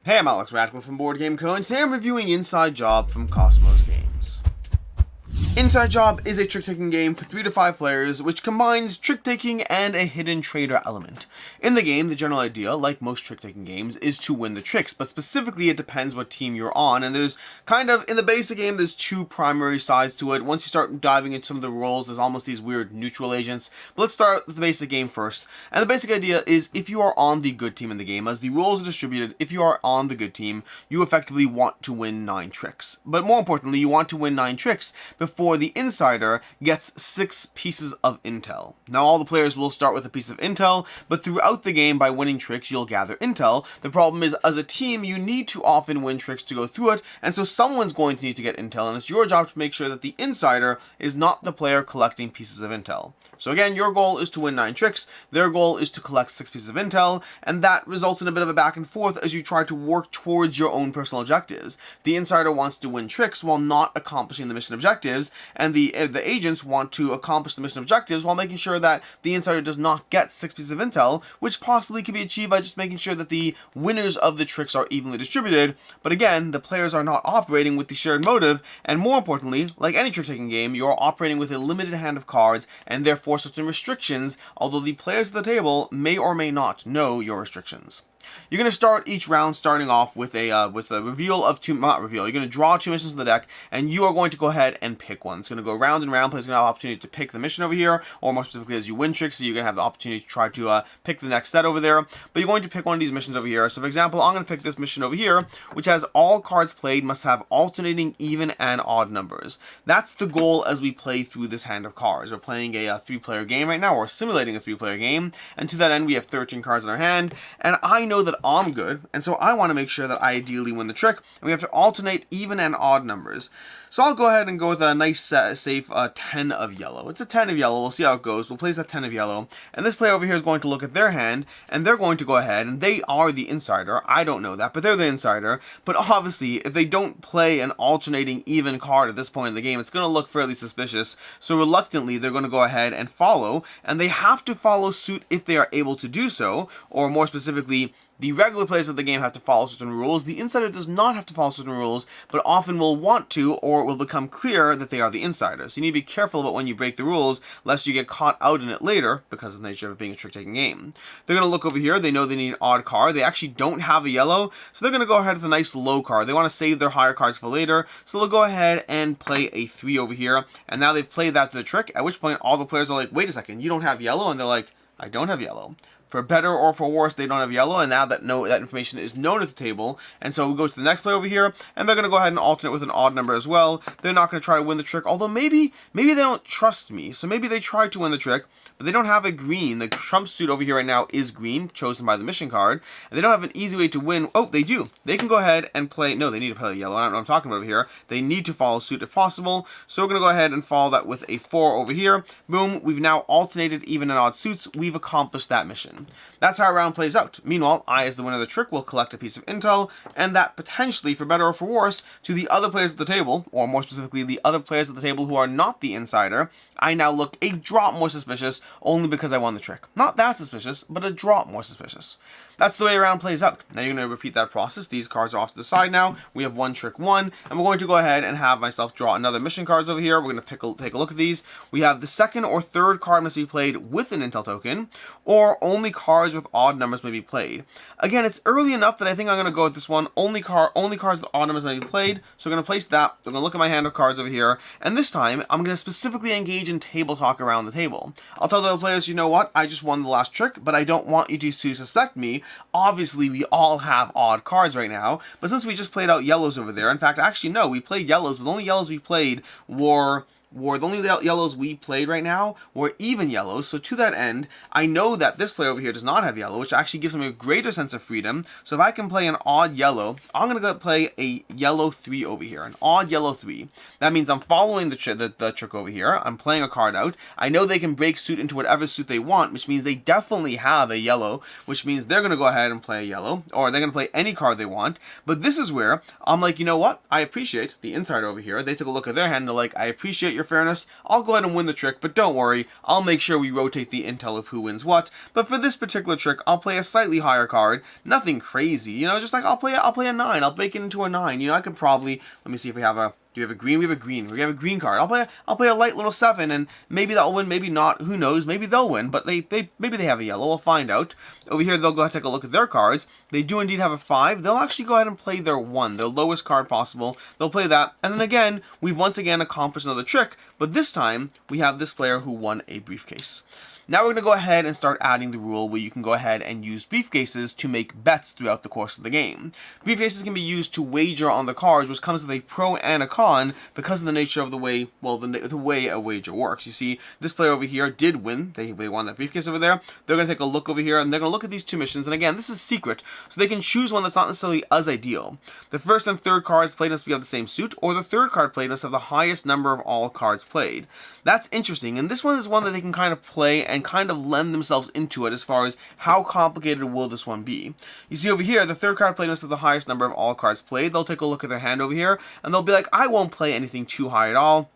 Hey, I'm Alex Radcliffe from Board Game Co. and today I'm reviewing Inside Job from Cosmos Games. Inside Job is a trick-taking game for 3 to 5 players, which combines trick-taking and a hidden trader element. In the game, the general idea, like most trick-taking games, is to win the tricks, but specifically it depends what team you're on, and there's in the basic game, there's 2 primary sides to it. Once you start diving into some of the roles, there's almost these weird neutral agents. But let's start with the basic game first. And the basic idea is if you are on the good team in the game, as the roles are distributed, if you are on the good team, you effectively want to win 9 tricks. But more importantly, you want to win 9 tricks before the insider gets 6 pieces of intel. Now all the players will start with a piece of intel, but throughout the game by winning tricks you'll gather intel. The problem is as a team you need to often win tricks to go through it, and so someone's going to need to get intel, and it's your job to make sure that the insider is not the player collecting pieces of intel. So again, your goal is to win 9 tricks, their goal is to collect 6 pieces of intel, and that results in a bit of a back and forth as you try to work towards your own personal objectives. The insider wants to win tricks while not accomplishing the mission objectives, and the agents want to accomplish the mission objectives while making sure that the insider does not get 6 pieces of intel, which possibly can be achieved by just making sure that the winners of the tricks are evenly distributed. But again, the players are not operating with the shared motive, and more importantly, like any trick-taking game, you are operating with a limited hand of cards, and therefore certain restrictions, although the players at the table may or may not know your restrictions. You're going to start each round starting off with a reveal of 2, not reveal, you're going to draw 2 missions from the deck, and you are going to go ahead and pick one. It's going to go round and round, players are going to have the opportunity to pick the mission over here, or more specifically as you win tricks, so you're going to have the opportunity to try to pick the next set over there, but you're going to pick one of these missions over here. So for example, I'm going to pick this mission over here, which has all cards played must have alternating even and odd numbers. That's the goal as we play through this hand of cards. We're playing a 3-player game right now, or simulating a 3-player game, and to that end we have 13 cards in our hand, and I know that I'm good, and so I want to make sure that I ideally win the trick, and we have to alternate even and odd numbers. So I'll go ahead and go with a nice safe 10 of yellow. It's a 10 of yellow, we'll see how it goes. We'll place that 10 of yellow, and this player over here is going to look at their hand, and they're going to go ahead, and they are the insider. I don't know that, but they're the insider. But obviously, if they don't play an alternating even card at this point in the game, it's going to look fairly suspicious. So reluctantly, they're going to go ahead and follow, and they have to follow suit if they are able to do so, or more specifically, the regular players of the game have to follow certain rules. The insider does not have to follow certain rules, but often will want to, or it will become clear that they are the insider. So you need to be careful about when you break the rules, lest you get caught out in it later, because of the nature of it being a trick-taking game. They're going to look over here. They know they need an odd card. They actually don't have a yellow, so they're going to go ahead with a nice low card. They want to save their higher cards for later, so they'll go ahead and play a 3 over here. And now they've played that to the trick, at which point all the players are like, wait a second, you don't have yellow? And they're like, I don't have yellow. For better or for worse, they don't have yellow, and now that that information is known at the table, and so we go to the next player over here, and they're going to go ahead and alternate with an odd number as well. They're not going to try to win the trick, although maybe they don't trust me, so maybe they try to win the trick, but they don't have a green. The trump suit over here right now is green, chosen by the mission card, and they don't have an easy way to win. Oh, they do. They can go ahead and play, no, they need to play yellow, I don't know what I'm talking about over here. They need to follow suit if possible, so we're going to go ahead and follow that with a 4 over here. Boom, we've now alternated even and odd suits. We've accomplished that mission. That's how our round plays out. Meanwhile, I, as the winner of the trick, will collect a piece of intel, and that potentially, for better or for worse, to the other players at the table, or more specifically, the other players at the table who are not the insider, I now look a drop more suspicious, only because I won the trick. Not that suspicious, but a drop more suspicious. That's the way a round plays out. Now you're going to repeat that process. These cards are off to the side now. We have one trick one, and we're going to go ahead and have myself draw another mission cards over here. We're going to take a look at these. We have the second or third card must be played with an intel token, or only cards with odd numbers may be played. Again, it's early enough that I think I'm going to go with this one. Only cards with odd numbers may be played. So we're going to place that. We're going to look at my hand of cards over here, and this time I'm going to specifically engage in table talk around the table. I'll tell the other players, you know what? I just won the last trick, but I don't want you to suspect me. Obviously, we all have odd cards right now, but since we just played out yellows over there, in fact, actually, no, we played yellows, but the only yellows we played were the only yellows we played right now were even yellows. So to that end, I know that this player over here does not have yellow, which actually gives him a greater sense of freedom. So if I can play an odd yellow, I'm going to go play a yellow 3 over here, an odd yellow 3. That means I'm following the trick over here. I'm playing a card out. I know they can break suit into whatever suit they want, which means they definitely have a yellow, which means they're going to go ahead and play a yellow, or they're going to play any card they want. But this is where I'm like, you know what? I appreciate the insider over here. They took a look at their hand and they're like, I appreciate your your fairness, I'll go ahead and win the trick, but don't worry, I'll make sure we rotate the intel of who wins what. But for this particular trick, I'll play a slightly higher card, nothing crazy, you know, just like I'll play a 9, I'll make it into a 9, you know, I could probably, let me see if we have a, do we have a green? We have a green. We have a green card. I'll play a light little 7, and maybe that'll win, maybe not. Who knows? Maybe they'll win, but maybe they have a yellow. We'll find out. Over here, they'll go ahead and take a look at their cards. They do indeed have a 5. They'll actually go ahead and play their 1, their lowest card possible. They'll play that, and then again, we've once again accomplished another trick, but this time, we have this player who won a briefcase. Now we're going to go ahead and start adding the rule where you can go ahead and use briefcases to make bets throughout the course of the game. Briefcases can be used to wager on the cards, which comes with a pro and a con because of the nature of the way, well, the way a wager works. You see, this player over here did win. They won that briefcase over there. They're going to take a look over here, and they're going to look at these 2 missions. And again, this is secret, so they can choose one that's not necessarily as ideal. The first and third cards played must be of the same suit, or the third card played must have the highest number of all cards played. That's interesting, and this one is one that they can kind of play and kind of lend themselves into it as far as how complicated will this one be. You see over here, the third card played must have the highest number of all cards played. They'll take a look at their hand over here, and they'll be like, I won't play anything too high at all.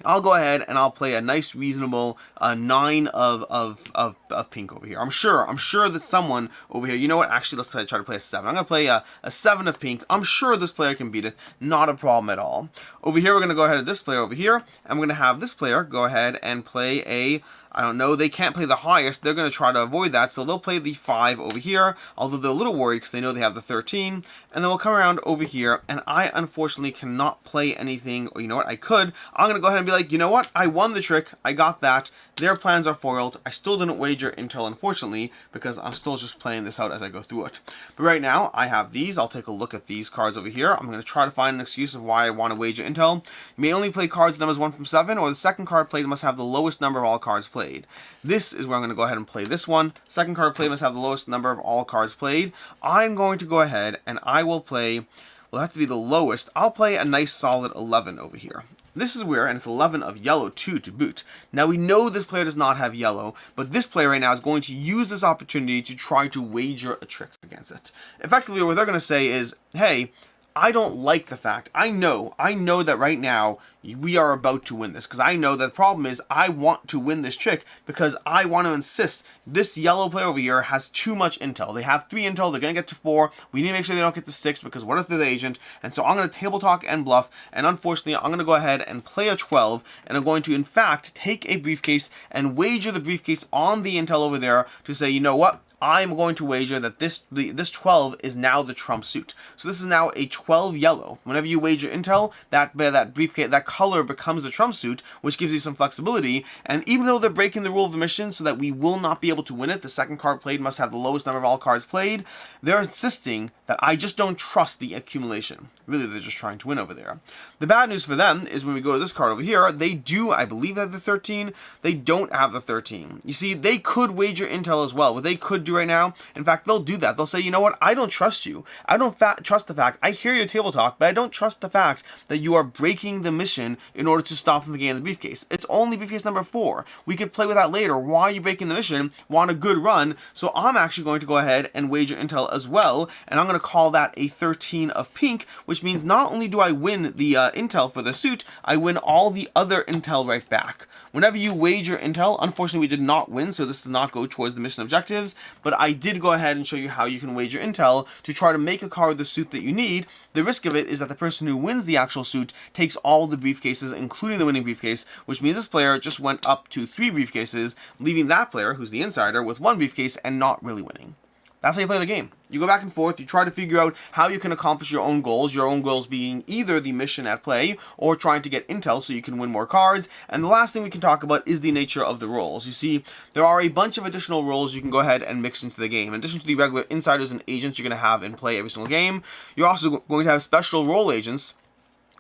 I'll go ahead and I'll play a nice, reasonable 9 of pink over here. I'm sure that someone over here, you know what, actually, let's try to play a 7. I'm going to play a 7 of pink. I'm sure this player can beat it. Not a problem at all. Over here, we're going to go ahead to this player over here, and we're going to have this player go ahead and play a, I don't know, they can't play the highest. They're going to try to avoid that, so they'll play the 5 over here, although they're a little worried because they know they have the 13, and then we'll come around over here, and I unfortunately cannot play anything, or you know what, I could. I'm going to go ahead and be like, you know what, I won the trick, I got that, their plans are foiled. I still didn't wager intel, unfortunately, because I'm still just playing this out as I go through it. But right now, I have these. I'll take a look at these cards over here. I'm going to try to find an excuse of why I want to wager intel. You may only play cards with numbers 1 from 7, or the second card played must have the lowest number of all cards played. This is where I'm going to go ahead and play this one. Second card played must have the lowest number of all cards played. I'm going to go ahead and I will play, well, it has to be the lowest. I'll play a nice solid 11 over here. This is where, and it's 11 of yellow too to boot. Now we know this player does not have yellow, but this player right now is going to use this opportunity to try to wager a trick against it. Effectively, what they're going to say is, hey, I don't like the fact, I know that right now we are about to win this, because I know that the problem is I want to win this trick because I want to insist this yellow player over here has too much intel. They have 3 intel, they're going to get to 4, we need to make sure they don't get to 6 because what if they're the agent? And so I'm going to table talk and bluff, and unfortunately I'm going to go ahead and play a 12, and I'm going to in fact take a briefcase and wager the briefcase on the intel over there to say, you know what? I'm going to wager that this 12 is now the trump suit. So this is now a 12 yellow. Whenever you wager intel, that briefcase, that color becomes the trump suit, which gives you some flexibility. And even though they're breaking the rule of the mission so that we will not be able to win it, the second card played must have the lowest number of all cards played, they're insisting that I just don't trust the accumulation. Really, they're just trying to win over there. The bad news for them is when we go to this card over here, they do, I believe, have the 13. They don't have the 13. You see, they could wager intel as well. What they could do right now, in fact, they'll do that. They'll say, you know what, I don't trust you. I don't trust the fact, I hear your table talk, but I don't trust the fact that you are breaking the mission in order to stop from getting the briefcase. It's only briefcase number 4. We could play with that later. Why are you breaking the mission? Want a good run. So I'm actually going to go ahead and wager intel as well, and I'm going to call that a 13 of pink, which means not only do I win the intel for the suit, I win all the other intel right back. Whenever you wager intel, unfortunately we did not win, so this does not go towards the mission objectives, but I did go ahead and show you how you can wager intel to try to make a card with the suit that you need. The risk of it is that the person who wins the actual suit takes all the briefcases, including the winning briefcase, which means this player just went up to 3 briefcases, leaving that player, who's the insider, with 1 briefcase and not really winning. That's how you play the game. You go back and forth, you try to figure out how you can accomplish your own goals being either the mission at play or trying to get intel so you can win more cards. And the last thing we can talk about is the nature of the roles. You see, there are a bunch of additional roles you can go ahead and mix into the game. In addition to the regular insiders and agents you're going to have in play every single game, you're also going to have special role agents,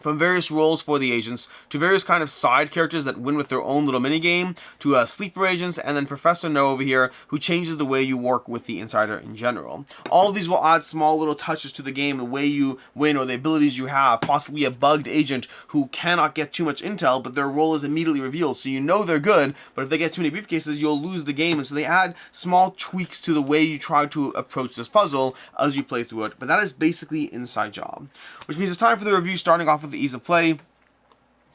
from various roles for the agents, to various kind of side characters that win with their own little minigame, to sleeper agents, and then Professor No over here, who changes the way you work with the insider in general. All of these will add small little touches to the game, the way you win or the abilities you have, possibly a bugged agent who cannot get too much intel, but their role is immediately revealed, so you know they're good, but if they get too many briefcases, you'll lose the game, and so they add small tweaks to the way you try to approach this puzzle as you play through it, but that is basically Inside Job. Which means it's time for the review, starting off with the ease of play.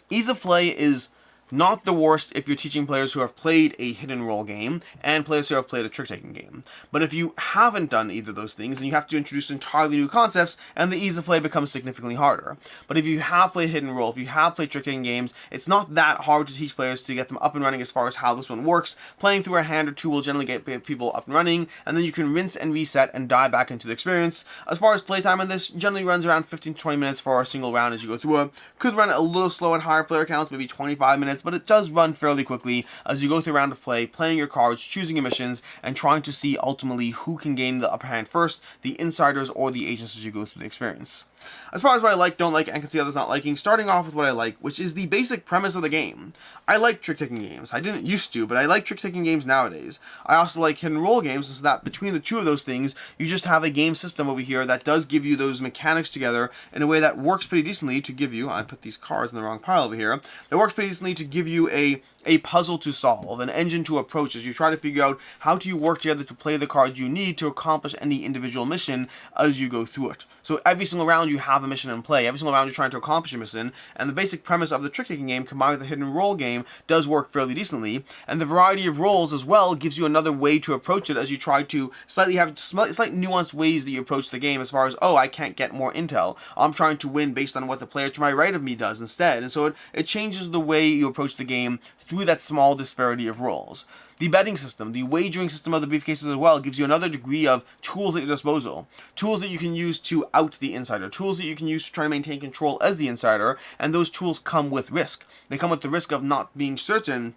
Ease of play is not the worst if you're teaching players who have played a hidden role game and players who have played a trick-taking game. But if you haven't done either of those things, then you have to introduce entirely new concepts, and the ease of play becomes significantly harder. But if you have played hidden role, if you have played trick-taking games, it's not that hard to teach players to get them up and running as far as how this one works. Playing through a hand or two will generally get people up and running, and then you can rinse and reset and dive back into the experience. As far as playtime in this, generally runs around 15 to 20 minutes for a single round as you go through it. Could run a little slow at higher player counts, maybe 25 minutes, but it does run fairly quickly as you go through a round of play, playing your cards, choosing your missions, and trying to see ultimately who can gain the upper hand first, the insiders or the agents as you go through the experience. As far as what I like, don't like, and can see others not liking, starting off with what I like, which is the basic premise of the game. I like trick-taking games. I didn't used to, but I like trick-taking games nowadays. I also like hidden role games, so that between the two of those things, you just have a game system over here that does give you those mechanics together in a way that works pretty decently to give you, I put these cards in the wrong pile over here, that works pretty decently to give you a puzzle to solve, an engine to approach as you try to figure out how do you work together to play the cards you need to accomplish any individual mission as you go through it. So every single round you have a mission in play, every single round you're trying to accomplish a mission, and the basic premise of the trick-taking game combined with the hidden role game does work fairly decently, and the variety of roles as well gives you another way to approach it as you try to slight nuanced ways that you approach the game as far as, oh, I can't get more intel, I'm trying to win based on what the player to my right of me does instead, and so it changes the way you approach the game through that small disparity of roles. The betting system, the wagering system of the briefcases as well, gives you another degree of tools at your disposal. Tools that you can use to out the insider. Tools that you can use to try to maintain control as the insider, and those tools come with risk. They come with the risk of not being certain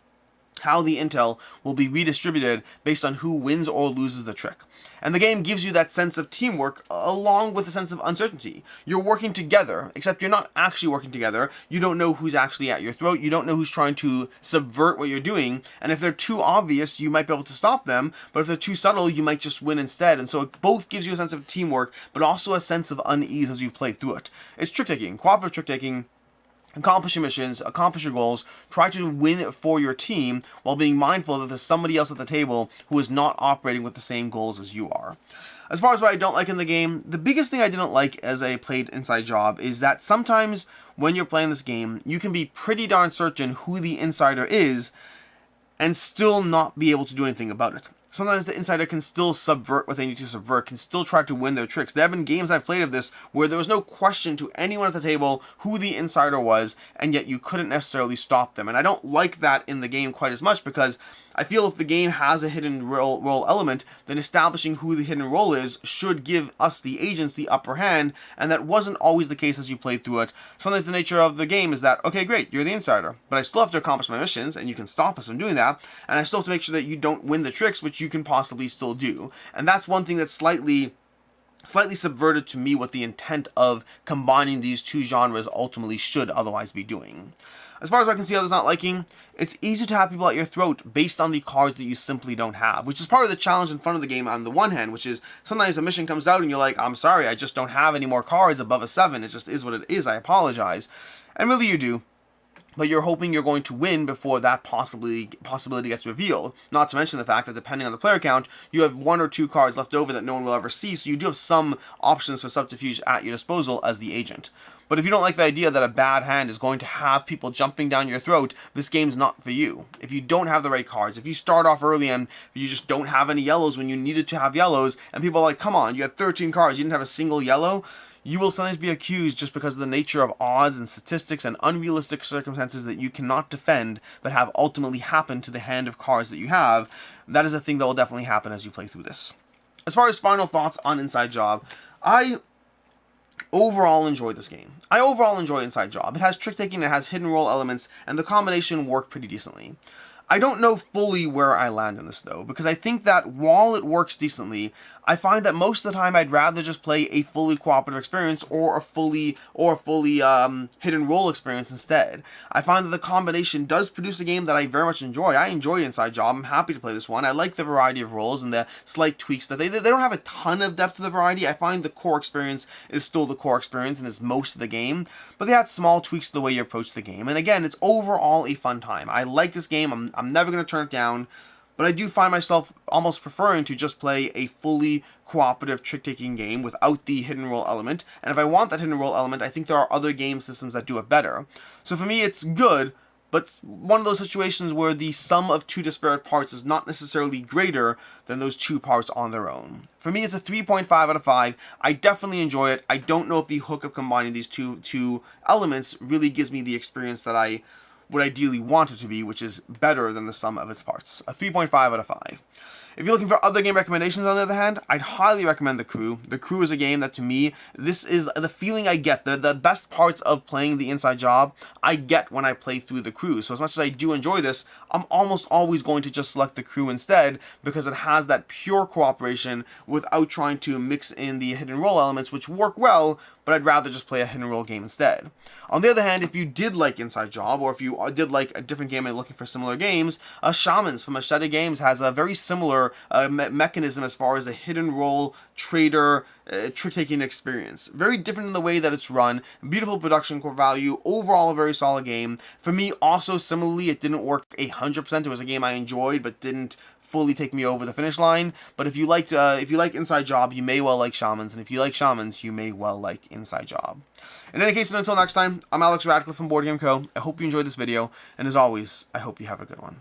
how the intel will be redistributed based on who wins or loses the trick. And the game gives you that sense of teamwork along with a sense of uncertainty. You're working together, except you're not actually working together. You don't know who's actually at your throat. You don't know who's trying to subvert what you're doing. And if they're too obvious, you might be able to stop them. But if they're too subtle, you might just win instead. And so it both gives you a sense of teamwork, but also a sense of unease as you play through it. It's trick-taking, cooperative trick-taking. Accomplish your missions, accomplish your goals, try to win for your team while being mindful that there's somebody else at the table who is not operating with the same goals as you are. As far as what I don't like in the game, the biggest thing I didn't like as I played Inside Job is that sometimes when you're playing this game, you can be pretty darn certain who the insider is and still not be able to do anything about it. Sometimes the insider can still subvert what they need to subvert, can still try to win their tricks. There have been games I've played of this where there was no question to anyone at the table who the insider was, and yet you couldn't necessarily stop them. And I don't like that in the game quite as much because I feel if the game has a hidden role element, then establishing who the hidden role is should give us, the agents, the upper hand, and that wasn't always the case as you played through it. Sometimes the nature of the game is that, okay, great, you're the insider, but I still have to accomplish my missions, and you can stop us from doing that, and I still have to make sure that you don't win the tricks, which you can possibly still do. And that's one thing that's slightly subverted to me what the intent of combining these two genres ultimately should otherwise be doing. As far as I can see others not liking, it's easy to have people at your throat based on the cards that you simply don't have, which is part of the challenge in front of the game on the one hand, which is sometimes a mission comes out and you're like, I'm sorry, I just don't have any more cards above a 7, it just is what it is, I apologize. And really you do. But you're hoping you're going to win before that possibility gets revealed. Not to mention the fact that depending on the player count, you have 1 or 2 cards left over that no one will ever see, so you do have some options for subterfuge at your disposal as the agent. But if you don't like the idea that a bad hand is going to have people jumping down your throat, this game's not for you. If you don't have the right cards, if you start off early and you just don't have any yellows when you needed to have yellows, and people are like, come on, you had 13 cards, you didn't have a single yellow, you will sometimes be accused just because of the nature of odds and statistics and unrealistic circumstances that you cannot defend but have ultimately happened to the hand of cards that you have. That is a thing that will definitely happen as you play through this. As far as final thoughts on Inside Job, I overall enjoy this game. I overall enjoy Inside Job. It has trick-taking, it has hidden role elements, and the combination work pretty decently. I don't know fully where I land in this though, because I think that while it works decently, I find that most of the time I'd rather just play a fully cooperative experience or a fully hidden role experience instead. I find that the combination does produce a game that I very much enjoy. I enjoy Inside Job. I'm happy to play this one. I like the variety of roles and the slight tweaks that they don't have a ton of depth to the variety. I find the core experience is still the core experience and is most of the game, but they had small tweaks to the way you approach the game. And again, it's overall a fun time. I like this game. I'm never going to turn it down. but I do find myself almost preferring to just play a fully cooperative trick-taking game without the hidden roll element, and if I want that hidden roll element, I think there are other game systems that do it better. So for me, it's good, but it's one of those situations where the sum of two disparate parts is not necessarily greater than those two parts on their own. For me, it's a 3.5 out of 5. I definitely enjoy it. I don't know if the hook of combining these two elements really gives me the experience that I would ideally want it to be, which is better than the sum of its parts. A 3.5 out of 5. If you're looking for other game recommendations, on the other hand, I'd highly recommend The Crew. The Crew is a game that, to me, this is the feeling I get. The best parts of playing the Inside Job, I get when I play through The Crew. So as much as I do enjoy this, I'm almost always going to just select The Crew instead, because it has that pure cooperation without trying to mix in the hidden roll elements, which work well, but I'd rather just play a hidden roll game instead. On the other hand, if you did like Inside Job, or if you did like a different game and looking for similar games, Shamans from Machete Games has a very similar mechanism as far as a hidden roll trader trick-taking experience. Very different in the way that it's run, beautiful production core value, overall a very solid game. For me, also similarly, it didn't work 100%. It was a game I enjoyed, but didn't fully take me over the finish line. But if you like Inside Job, you may well like Shamans, and if you like Shamans, you may well like Inside Job. In any case, until next time, I'm Alex Radcliffe from Board Game Co. I hope you enjoyed this video, and as always, I hope you have a good one.